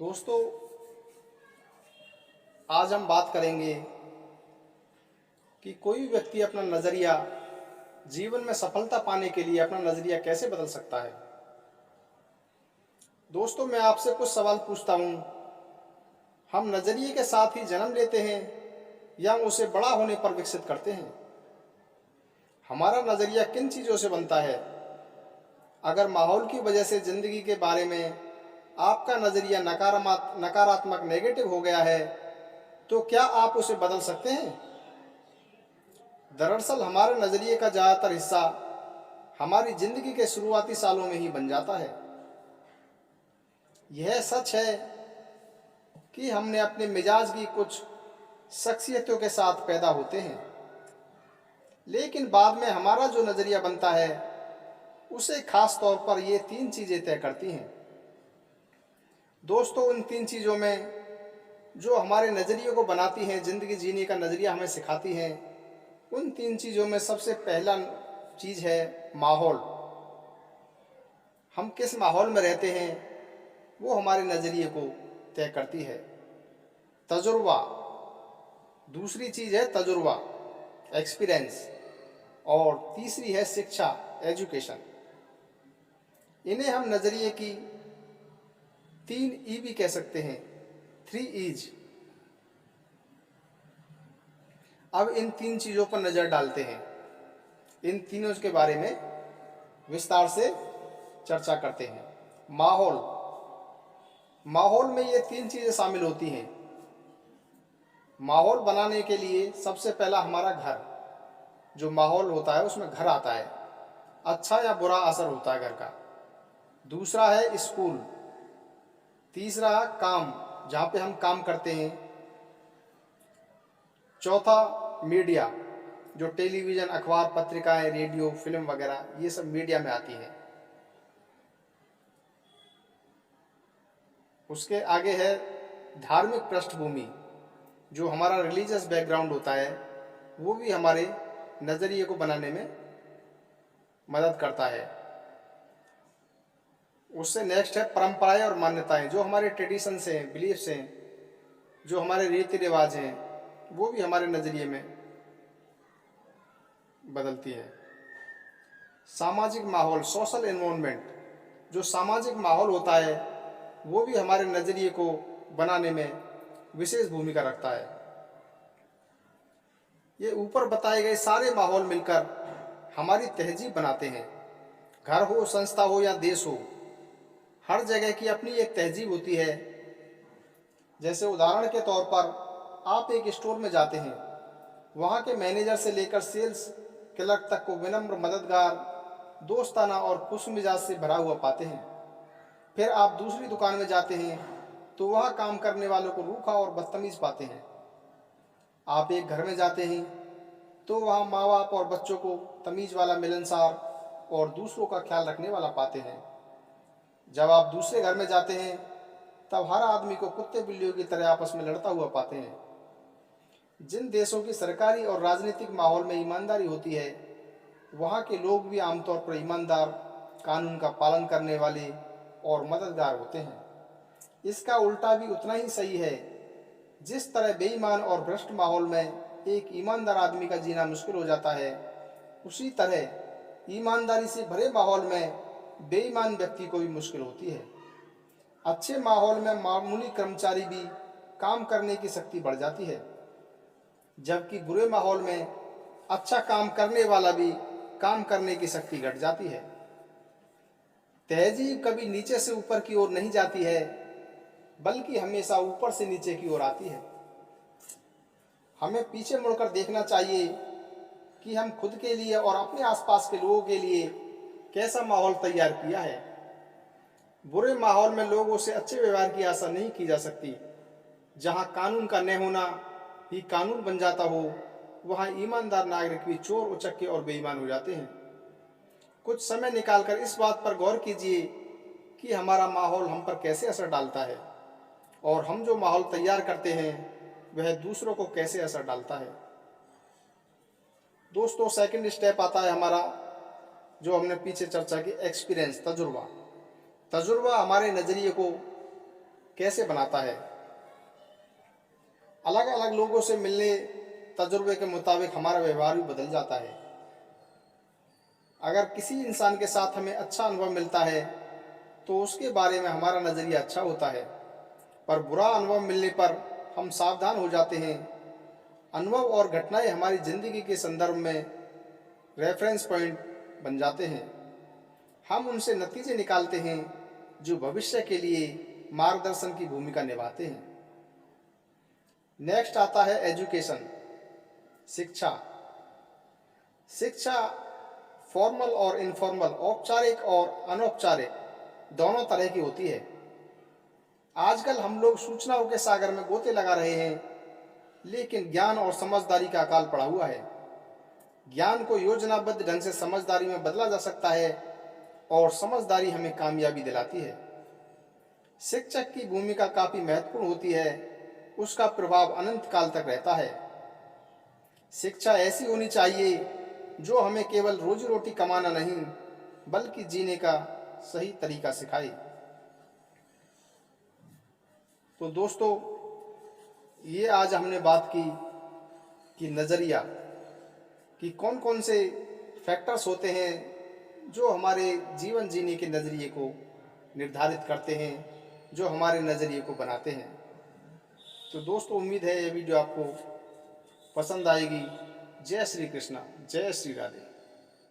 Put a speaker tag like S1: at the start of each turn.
S1: दोस्तों, आज हम बात करेंगे कि कोई भी व्यक्ति अपना नज़रिया जीवन में सफलता पाने के लिए अपना नज़रिया कैसे बदल सकता है। दोस्तों, मैं आपसे कुछ सवाल पूछता हूँ। हम नज़रिए के साथ ही जन्म लेते हैं या उसे बड़ा होने पर विकसित करते हैं? हमारा नज़रिया किन चीज़ों से बनता है? अगर माहौल की वजह से ज़िंदगी के बारे में आपका नज़रिया नकारात्मक नेगेटिव हो गया है, तो क्या आप उसे बदल सकते हैं? दरअसल हमारे नज़रिए का ज़्यादातर हिस्सा हमारी ज़िंदगी के शुरुआती सालों में ही बन जाता है। यह सच है कि हमने अपने मिजाज की कुछ शख्सियतों के साथ पैदा होते हैं, लेकिन बाद में हमारा जो नज़रिया बनता है उसे खास तौर पर ये तीन चीज़ें तय करती हैं। दोस्तों, उन तीन चीज़ों में जो हमारे नज़रिए को बनाती हैं, ज़िंदगी जीने का नज़रिया हमें सिखाती हैं, उन तीन चीज़ों में सबसे पहला चीज़ है माहौल। हम किस माहौल में रहते हैं वो हमारे नज़रिए को तय करती है। तजुर्बा, दूसरी चीज़ है तजुर्बा, एक्सपीरियंस, और तीसरी है शिक्षा, एजुकेशन। इन्हें हम नज़रिए की 3 ई भी कह सकते हैं, 3 ईज। अब इन तीन चीज़ों पर नज़र डालते हैं, इन तीनों के बारे में विस्तार से चर्चा करते हैं। माहौल, माहौल में ये तीन चीज़ें शामिल होती हैं। माहौल बनाने के लिए सबसे पहला हमारा घर, जो माहौल होता है उसमें घर आता है, अच्छा या बुरा असर होता है घर का। दूसरा है स्कूल, तीसरा काम, जहाँ पे हम काम करते हैं। चौथा मीडिया, जो टेलीविज़न, अखबार, पत्रिकाएं, रेडियो, फिल्म वगैरह, ये सब मीडिया में आती है। उसके आगे है धार्मिक पृष्ठभूमि, जो हमारा रिलीजियस बैकग्राउंड होता है, वो भी हमारे नज़रिए को बनाने में मदद करता है। उससे नेक्स्ट है परंपराएं और मान्यताएं, जो हमारे ट्रेडिशंस हैं, बिलीफ्स हैं, जो हमारे रीति रिवाज हैं, वो भी हमारे नज़रिए में बदलती है। सामाजिक माहौल, सोशल एनवायरनमेंट, जो सामाजिक माहौल होता है वो भी हमारे नज़रिए को बनाने में विशेष भूमिका रखता है। ये ऊपर बताए गए सारे माहौल मिलकर हमारी तहजीब बनाते हैं। घर हो, संस्था हो या देश हो, हर जगह की अपनी एक तहजीब होती है। जैसे उदाहरण के तौर पर आप एक स्टोर में जाते हैं, वहाँ के मैनेजर से लेकर सेल्स क्लर्क तक को विनम्र, मददगार, दोस्ताना और खुश मिजाज से भरा हुआ पाते हैं। फिर आप दूसरी दुकान में जाते हैं तो वहाँ काम करने वालों को रूखा और बदतमीज पाते हैं। आप एक घर में जाते हैं तो वहाँ माँ बाप और बच्चों को तमीज़ वाला, मिलनसार और दूसरों का ख्याल रखने वाला पाते हैं। जब आप दूसरे घर में जाते हैं तब हर आदमी को कुत्ते बिल्लियों की तरह आपस में लड़ता हुआ पाते हैं। जिन देशों की सरकारी और राजनीतिक माहौल में ईमानदारी होती है, वहाँ के लोग भी आमतौर पर ईमानदार, कानून का पालन करने वाले और मददगार होते हैं। इसका उल्टा भी उतना ही सही है। जिस तरह बेईमान और भ्रष्ट माहौल में एक ईमानदार आदमी का जीना मुश्किल हो जाता है, उसी तरह ईमानदारी से भरे माहौल में बेईमान व्यक्ति को भी मुश्किल होती है। अच्छे माहौल में मामूली कर्मचारी भी काम करने की शक्ति बढ़ जाती है, जबकि बुरे माहौल में अच्छा काम करने वाला भी काम करने की शक्ति घट जाती है। तहजीब कभी नीचे से ऊपर की ओर नहीं जाती है, बल्कि हमेशा ऊपर से नीचे की ओर आती है। हमें पीछे मुड़कर देखना चाहिए कि हम खुद के लिए और अपने आसपास के लोगों के लिए कैसा माहौल तैयार किया है। बुरे माहौल में लोगों से अच्छे व्यवहार की आशा नहीं की जा सकती। जहां कानून का न होना ही कानून बन जाता हो, वहां ईमानदार नागरिक भी चोर, उचक्के और बेईमान हो जाते हैं। कुछ समय निकालकर इस बात पर गौर कीजिए कि हमारा माहौल हम पर कैसे असर डालता है, और हम जो माहौल तैयार करते हैं वह दूसरों को कैसे असर डालता है। दोस्तों, सेकंड स्टेप आता है हमारा, जो हमने पीछे चर्चा की, एक्सपीरियंस, तजुर्बा। तजुर्बा हमारे नज़रिए को कैसे बनाता है। अलग अलग लोगों से मिलने तजुर्बे के मुताबिक हमारा व्यवहार भी बदल जाता है। अगर किसी इंसान के साथ हमें अच्छा अनुभव मिलता है तो उसके बारे में हमारा नज़रिया अच्छा होता है, पर बुरा अनुभव मिलने पर हम सावधान हो जाते हैं। अनुभव और घटनाएं हमारी ज़िंदगी के संदर्भ में रेफरेंस पॉइंट बन जाते हैं। हम उनसे नतीजे निकालते हैं जो भविष्य के लिए मार्गदर्शन की भूमिका निभाते हैं। नेक्स्ट आता है एजुकेशन, शिक्षा। शिक्षा फॉर्मल और इनफॉर्मल, औपचारिक और अनौपचारिक दोनों तरह की होती है। आजकल हम लोग सूचनाओं के सागर में गोते लगा रहे हैं, लेकिन ज्ञान और समझदारी का अकाल पड़ा हुआ है। ज्ञान को योजनाबद्ध ढंग से समझदारी में बदला जा सकता है और समझदारी हमें कामयाबी दिलाती है। शिक्षक की भूमिका काफ़ी महत्वपूर्ण होती है, उसका प्रभाव अनंत काल तक रहता है। शिक्षा ऐसी होनी चाहिए जो हमें केवल रोजी रोटी कमाना नहीं बल्कि जीने का सही तरीका सिखाए। तो दोस्तों, ये आज हमने बात की कि नज़रिया कि कौन कौन से फैक्टर्स होते हैं जो हमारे जीवन जीने के नज़रिए को निर्धारित करते हैं, जो हमारे नज़रिए को बनाते हैं। तो दोस्तों, उम्मीद है ये वीडियो आपको पसंद आएगी। जय श्री कृष्णा, जय श्री राधे।